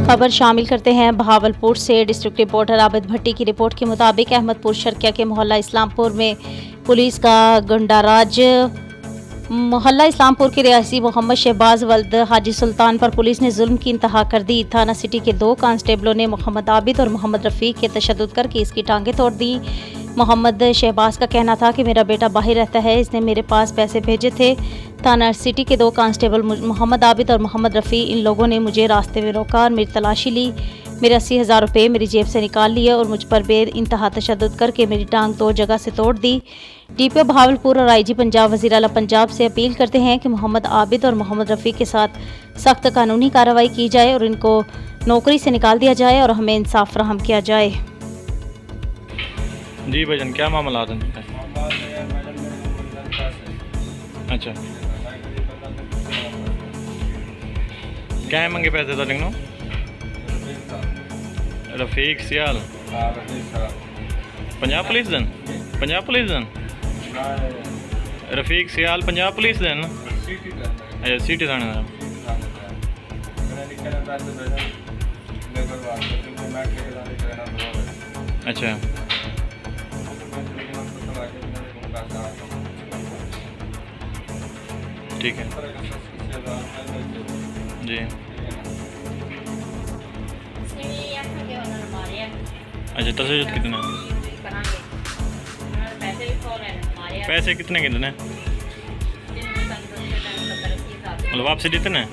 खबर शामिल करते हैं बहावलपुर से। डिस्ट्रिक्ट रिपोर्टर आबिद भट्टी की रिपोर्ट के मुताबिक अहमदपुर शर्किया के मोहल्ला इस्लामपुर में पुलिस का गुंडाराज। मोहल्ला इस्लामपुर के रियासी मोहम्मद शहबाज वल्द हाजी सुल्तान पर पुलिस ने जुल्म की इंतहा कर दी। थाना सिटी के 2 कांस्टेबलों ने मोहम्मद आबिद और मोहम्मद रफ़ीक के तशद्दुद करके इसकी टांगें तोड़ दी। मोहम्मद शहबाज का कहना था कि मेरा बेटा बाहर रहता है, इसने मेरे पास पैसे भेजे थे। थाना सिटी के 2 कांस्टेबल मोहम्मद आबिद और मोहम्मद रफ़ी, इन लोगों ने मुझे रास्ते में रोका और मेरी तलाशी ली। मेरे 80,000 रुपये मेरी जेब से निकाल लिए और मुझ पर बेइंतहा तशद्दुद करके मेरी टांग 2 जगह से तोड़ दी। डीपीओ बहावलपुर और आईजी पंजाब वज़ीर आला पंजाब से अपील करते हैं कि मोहम्मद आबिद और मोहम्मद रफ़ी के साथ सख्त कानूनी कार्रवाई की जाए और इनको नौकरी से निकाल दिया जाए और हमें इंसाफ फराहम किया जाए। जी भाईजान, क्या मामला है? अच्छा, क्या है मंगे पैसे तो लिखनो? रफीक सियाल पंजाब पुलिस दिन, पंजाब पुलिस दिन, रफीक सियाल पंजाब पुलिस दिन। अच्छा, सिटी थाने का। अच्छा, ठीक है जी। अच्छा, तशद्दुद कितना? पैसे कितने मतलब वापसी कितने?